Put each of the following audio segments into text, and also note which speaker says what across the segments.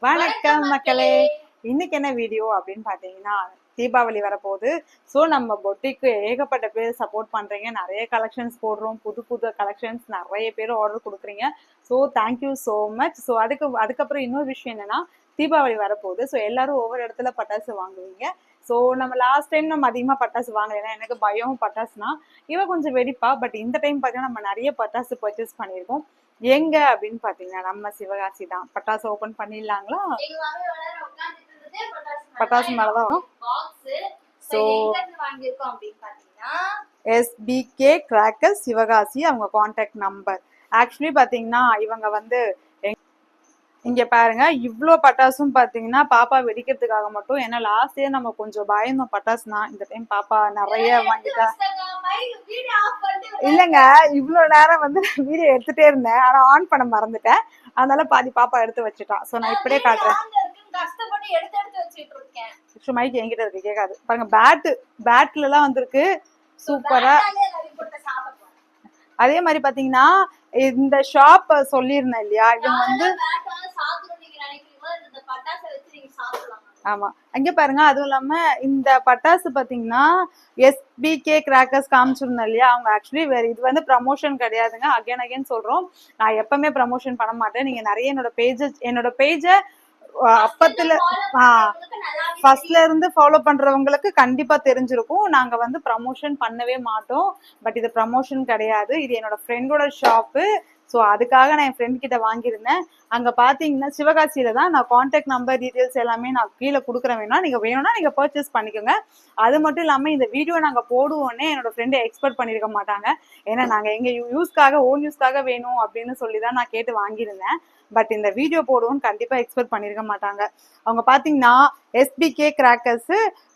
Speaker 1: வணக்கம் மக்களே. இன்னைக்கு என்ன வீடியோ அப்படின்னு பாத்தீங்கன்னா, தீபாவளி வரப்போகுது. ஸோ நம்ம பொட்டிக்கு ஏகப்பட்ட பேர் சப்போர்ட் பண்றீங்க, நிறைய கலெக்ஷன்ஸ் போடுறோம், புது புது கலெக்ஷன்ஸ் நிறைய பேர் ஆர்டர் கொடுக்குறீங்க. So thank you so much. So அதுக்கப்புறம் இன்னொரு விஷயம் என்னன்னா, தீபாவளி வரப்போகுது. ஸோ எல்லாரும் ஒவ்வொரு இடத்துல பட்டாசு வாங்குவீங்க. ஸோ நம்ம லாஸ்ட் டைம் நம்ம அதிகமாக பட்டாசு வாங்கல, ஏன்னா எனக்கு பயம் பட்டாசுனா. இவன் கொஞ்சம் வெடிப்பா, பட் இந்த டைம் பார்த்தீங்கன்னா நம்ம நிறைய பட்டாசு பர்ச்சேஸ் பண்ணியிருக்கோம். எங்க அப்படின்னு பாத்தீங்கன்னா நம்ம சிவகாசி தான். பட்டாசு ஓபன் பண்ணிடலாங்களா? பட்டாசு மேலதான். ஸோ எஸ்பிகே கிராக்கர்ஸ் சிவகாசி அவங்க கான்டாக்ட் நம்பர். ஆக்சுவலி பாத்தீங்கன்னா இவங்க வந்து இங்க பாருங்க, இவ்வளோ பட்டாசும் பாத்தீங்கன்னா பாப்பா வெடிக்கிறதுக்காக மட்டும். ஏன்னா லாஸ்ட் இயர் நம்ம கொஞ்சம் பயந்தோம் பட்டாசுனா, இந்த டைம் பாப்பா நிறைய வாங்கிட்டா. இல்லைங்க, இவ்வளோ நேரம் வந்து வீடியோ எடுத்துட்டே இருந்தேன், ஆனா ஆன் பண்ண மறந்துட்டேன். அதனால பாதி பாப்பா எடுத்து வச்சுட்டான். ஸோ நான் இப்படியே காட்டுறேன். மைக் என்கிட்ட இருக்கு, கேட்காது பாருங்க. பேட்ல எல்லாம் வந்திருக்கு, சூப்பரா. அதே மாதிரி பாத்தீங்கன்னா இந்த ஷாப் சொல்லியிருந்தேன் இல்லையா, இவங்க வந்து ஆமா அங்க பாருங்க. அதுவும் இல்லாம இந்த பட்டாசு பாத்தீங்கன்னா எஸ்பிகே கிராக்கர்ஸ் காமிச்சிருந்தேன் இல்லையா, அவங்க ஆக்சுவலி வேற இது வந்து ப்ரமோஷன் கிடையாதுங்க. அகைன் சொல்றோம், நான் எப்பவுமே ப்ரமோஷன் பண்ண மாட்டேன். நீங்க நிறைய என்னோட பேஜை அப்பத்துல ஃபர்ஸ்ட்ல இருந்து ஃபாலோ பண்றவங்களுக்கு கண்டிப்பா தெரிஞ்சிருக்கும். நாங்க வந்து ப்ரமோஷன் பண்ணவே மாட்டோம். பட் இது ப்ரமோஷன் கிடையாது, இது என்னோட ஃப்ரெண்டோட ஷாப்பு. ஸோ அதுக்காக நான் என் ஃப்ரெண்ட் கிட்ட வாங்கியிருந்தேன். அங்க பாத்தீங்கன்னா சிவகாசியில தான். நான் கான்டாக்ட் நம்பர் டீடைல்ஸ் எல்லாமே நான் கீழே கொடுக்குறேன், வேணும்னா நீங்க பர்ச்சேஸ் பண்ணிக்கோங்க. அது மட்டும் இல்லாம இந்த வீடியோ நாங்க போடுவோன்னே என்னோட ஃப்ரெண்டு எக்ஸ்பெக்ட் பண்ணிருக்க மாட்டாங்க. ஏன்னா நாங்க எங்க ஓன் யூஸ்க்காக வேணும் அப்படின்னு சொல்லிதான் நான் கேட்டு வாங்கியிருந்தேன். பட் இந்த வீடியோ போடுவோம்னு கண்டிப்பா எக்ஸ்பெக்ட் பண்ணிருக்க மாட்டாங்க. அவங்க பாத்தீங்கன்னா SPK crackers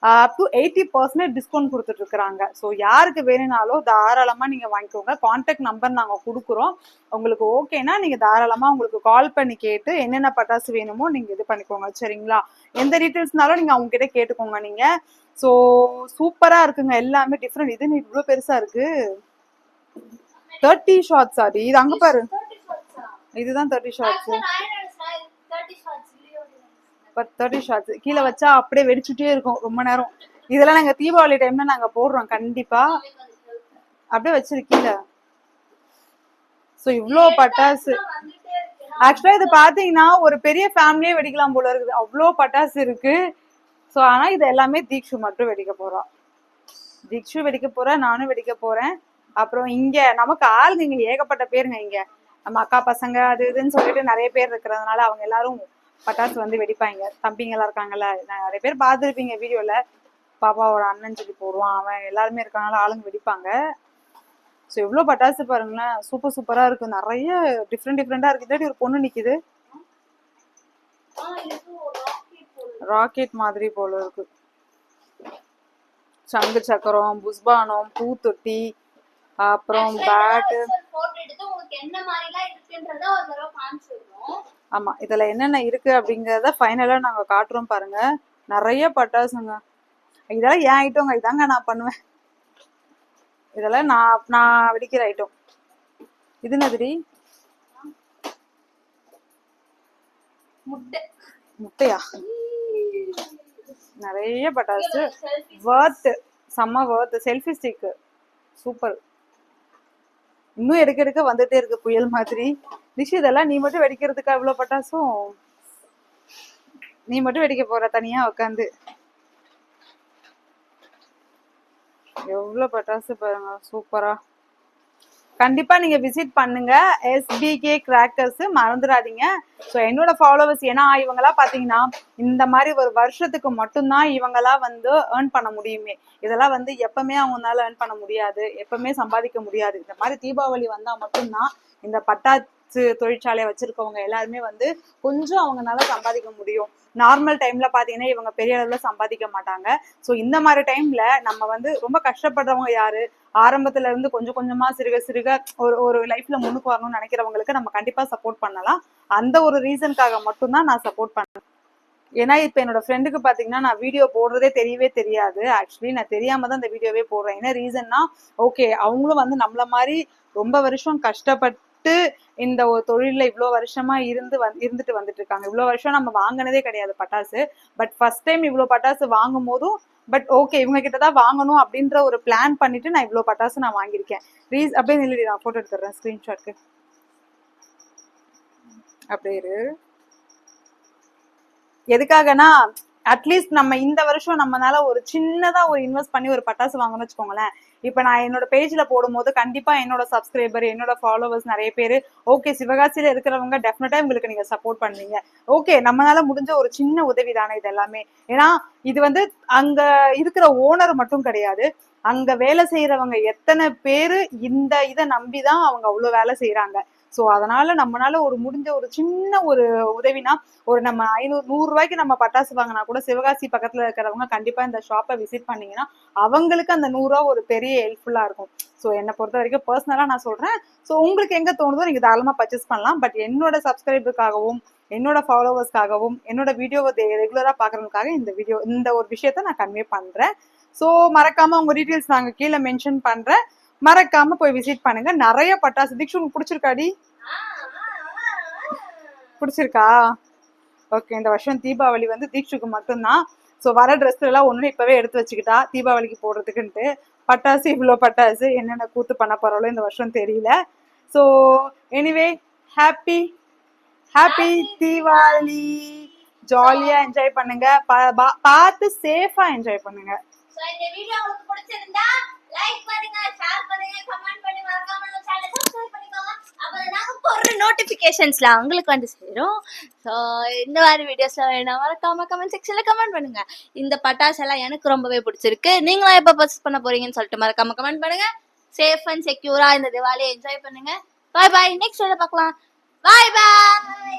Speaker 1: up to 80% discount கொடுத்துட்டு இருக்காங்க. ஸோ யாருக்கு வேணும்னாலும் தாராளமா நீங்க வாங்கிக்கோங்க. கான்டாக்ட் நம்பர் நாங்க கொடுக்குறோம். உங்களுக்கு ஓகேனா நீங்க தாராளமா உங்களுக்கு கால் பண்ணி கேட்டு என்னென்ன பட்டாசு வேணுமோ நீங்க இது பண்ணிக்கோங்க, சரிங்களா? எந்த டீட்டெயில்ஸ்னாலும் நீங்க அவங்க கிட்ட கேட்டுக்கோங்க நீங்க. ஸோ சூப்பரா இருக்குங்க, எல்லாமே டிஃப்ரெண்ட். இது இவ்வளவு பெருசா இருக்கு. 30 ஷாட்ஸ். அது இது அங்க பாரு, இதுதான் 30 ஷாட்ஸ். 30 ஷாட்ஸ் கீழே வச்சா அப்படியே வெடிச்சுட்டே இருக்கும் ரொம்ப நேரம். இதெல்லாம் நாங்க தீபாவளி டைம்ல நாங்க போடுறோம் கண்டிப்பா. அப்படியே வச்சிரு கீழே. ஸோ இவ்வளோ பட்டாசு. ஆக்சுவலா இது பாத்தீங்கன்னா ஒரு பெரிய ஃபேமிலியே வெடிக்கலாம் போல இருக்குது, அவ்வளோ பட்டாசு இருக்கு. ஸோ ஆனா இது எல்லாமே தீக்ஷு மட்டும் வெடிக்க போறோம். தீக்ஷு வெடிக்க போறேன், நானும் வெடிக்க போறேன். அப்புறம் இங்க நமக்கு ஆளுங்க இங்க ஏகப்பட்ட பேருங்க. இங்க நம்ம அக்கா பசங்க அது இதுன்னு சொல்லிட்டு நிறைய பேர் இருக்கிறதுனால அவங்க எல்லாரும் பட்டாசு வந்து வெடிப்பாங்க. தம்பிங்க எல்லாம் இருக்காங்கல்ல, நிறைய பேர் பார்த்துருப்பீங்க வீடியோல. பாப்பாவோட அண்ணன் சொல்லி போடுவான், அவன் எல்லாருமே இருக்கனால ஆளுங்க வெடிப்பாங்க. ஸோ எவ்வளோ பட்டாசு பாருங்களேன், சூப்பர் சூப்பரா இருக்கு. நிறைய டிஃப்ரெண்டா இருக்கு. இல்லாட்டி ஒரு பொண்ணு நிக்குது, ராக்கெட் மாதிரி போல இருக்கு. சங்கு சக்கரம், புஷ்பானம், பூத்தொட்டி, அப்புறம் பேட்டு. ஆமா, இதுல என்னென்ன இருக்கு அப்படிங்கறத ஃபைனலா நாங்க காட்டுறோம் பாருங்க. நிறைய பட்டாசுங்க. இதெல்லாம் ஏன் ஐட்டங்க, இதாங்க நான் பண்ணுவேன். இதெல்லாம் நான் வெடிக்கிற ஐட்டம். இது என்னதுடி? முட்டையா? நிறைய பட்டாசு, வர்த், செம்ம வர்த். Selfie stick super. இன்னும் எடுக்க வந்துட்டே இருக்கு புயல் மாதிரி. திஷ், இதெல்லாம் நீ மட்டும் வெடிக்கிறதுக்கா இவ்வளவு பட்டாசும்? நீ மட்டும் வெடிக்க போற தனியா உட்காந்து? எவ்வளவு பட்டாசு பாருங்க, சூப்பரா. கண்டிப்பா நீங்க விசிட் பண்ணுங்க எஸ்பிகே கிராக்கர்ஸ், மறந்துடாதீங்க. ஸோ என்னோட ஃபாலோவர்ஸ், ஏன்னா இவங்களா பாத்தீங்கன்னா இந்த மாதிரி ஒரு வருஷத்துக்கு மட்டும்தான் இவங்களா வந்து ஏர்ன் பண்ண முடியுமே. இதெல்லாம் வந்து எப்பவுமே அவங்களால ஏர்ன் பண்ண முடியாது, எப்பவுமே சம்பாதிக்க முடியாது. இந்த மாதிரி தீபாவளி வந்தா மட்டும்தான் இந்த பட்டாசு தொழிற்சாலையை வச்சிருக்கவங்க எல்லாருமே வந்து கொஞ்சம் அவங்களால சம்பாதிக்க முடியும். நார்மல் டைம்ல பாத்தீங்கன்னா இவங்க பெரிய அளவுல சம்பாதிக்க மாட்டாங்க. ஸோ இந்த மாதிரி டைம்ல நம்ம வந்து ரொம்ப கஷ்டப்படுறவங்க யாரு, ஆரம்பத்துல இருந்து கொஞ்சம் கொஞ்சமா சிறுக ஒரு லைஃப்ல முன்னுக்கு வரணும்னு நினைக்கிறவங்களுக்கு நம்ம கண்டிப்பா சப்போர்ட் பண்ணலாம். அந்த ஒரு ரீசனுக்காக மட்டும்தான் நான் சப்போர்ட் பண்ணேன். ஏன்னா இப்ப என்னோட ஃப்ரெண்டுக்கு பாத்தீங்கன்னா நான் வீடியோ போடுறதே தெரியவே தெரியாது. ஆக்சுவலி நான் தெரியாம தான் இந்த வீடியோவே போடுறேன். என்ன ரீசன்னா, ஓகே அவங்களும் வந்து நம்மள மாதிரி ரொம்ப வருஷம் கஷ்டப்பட்டு இந்த ஒரு தொழில இவ்வளவு வருஷமா இருந்துட்டு வந்துட்டு இருக்காங்க. இவ்வளவு வருஷம் நம்ம வாங்கினதே கிடையாது பட்டாசு. பட் ஃபர்ஸ்ட் டைம் இவ்வளவு பட்டாசு வாங்கும் போதும் பட் ஓகே இவங்க கிட்டதான் வாங்கணும் அப்படின்ற ஒரு பிளான் பண்ணிட்டு நான் இவ்வளவு பட்டாசு நான் வாங்கியிருக்கேன். அப்படியே நில்லடி, நான் போட்டோ எடுத்துறேன் ஸ்கிரீன்ஷாட்க்கு. அப்படியே எதுக்காகனா அட்லீஸ்ட் நம்ம இந்த வருஷம் நம்மளால ஒரு சின்னதா ஒரு இன்வெஸ்ட் பண்ணி ஒரு பட்டாசு வாங்கணும்னு வச்சுக்கோங்களேன். இப்ப நான் என்னோட பேஜ்ல போடும்போது கண்டிப்பா என்னோட சப்ஸ்கிரைபர் என்னோட ஃபாலோவர்ஸ் நிறைய பேரு ஓகே சிவகாசியில இருக்கிறவங்க டெஃபினட்டா உங்களுக்கு நீங்க சப்போர்ட் பண்ணுவீங்க. ஓகே நம்மளால முடிஞ்ச ஒரு சின்ன உதவி தானே இது எல்லாமே. ஏன்னா இது வந்து அங்க இருக்கிற ஓனர் மட்டும் கிடையாது, அங்க வேலை செய்யறவங்க எத்தனை பேரு இந்த இதை நம்பிதான் அவங்க அவ்வளவு வேலை செய்யறாங்க. சோ அதனால நம்மளால ஒரு முடிஞ்ச ஒரு சின்ன ஒரு உதவினா ஒரு நம்ம 500-100 ரூபாய்க்கு நம்ம பட்டாசு வாங்கினா கூட சிவகாசி பக்கத்துல இருக்கிறவங்க கண்டிப்பா இந்த ஷாப்பை விசிட் பண்ணீங்கன்னா அவங்களுக்கு அந்த 100 ரூபா ஒரு பெரிய ஹெல்ப்ஃபுல்லா இருக்கும். ஸோ என்னை பொறுத்த வரைக்கும் பர்சனலா நான் சொல்றேன். ஸோ உங்களுக்கு எங்க தோணுதோ நீங்க தாராளமா பர்ச்சேஸ் பண்ணலாம். பட் என்னோட சப்ஸ்கிரைபருக்காகவும் என்னோட ஃபாலோவர்ஸ்க்காகவும் என்னோட வீடியோவை ரெகுலரா பாக்குறதுக்காக இந்த ஒரு விஷயத்த நான் கன்வே பண்றேன். ஸோ மறக்காம உங்க டீட்டெயில்ஸ் நாங்க கீழே மென்ஷன் பண்றேன். மறக்காம போய் விசிட் பண்ணுங்க. நிறைய பட்டாசு. தீக்ஷு உங்களுக்கு பிடிச்சிருக்காடி? பிடிச்சிருக்கா? ஓகே, இந்த வருஷம் தீபாவளி வந்து தீக்ஷுக்கு மட்டும்தான். ஸோ வர ட்ரெஸ் எல்லாம் ஒன்று இப்பவே எடுத்து வச்சுக்கிட்டா தீபாவளிக்கு போடுறதுக்குன்ட்டு. பட்டாசு இவ்வளோ பட்டாசு என்னென்ன கூத்து பண்ண போறாளோ இந்த வருஷம் தெரியல. So anyway happy happy Deepavali. ஜாலியா என்ஜாய் பண்ணுங்க. பார்த்து சேஃபா என்ஜாய் பண்ணுங்க. இந்த வீடியோ உங்களுக்கு பிடிச்சிருந்தா லைக் பண்ணுங்க, ஷேர் பண்ணுங்க, கமெண்ட் பண்ணி மறக்காம நம்ம சேனலை சப்ஸ்கிரைப் பண்ணிக்கோங்க. அப்பதான் நாங்க போடுற நோட்டிபிகேஷன்ஸ்ல உங்களுக்கு வந்து சேரும். ஸோ இந்த மாதிரி வீடியோஸ்ல வேணும் மறக்காம கமெண்ட் செக்ஷன்ல கமெண்ட் பண்ணுங்க. இந்த பட்டாசு எல்லாம் எனக்கு ரொம்பவே பிடிச்சிருக்கு. நீங்களும் எப்ப பர்ச்சேஸ் பண்ண போறீங்கன்னு சொல்லிட்டு மறக்காம கமெண்ட் பண்ணுங்க. சேஃப் அண்ட் செக்யூரா இந்த திவாலியை என்ஜாய் பண்ணுங்க. பாய் பாய். நெக்ஸ்ட் வீடியோல பார்க்கலாம். பாய் பாய்.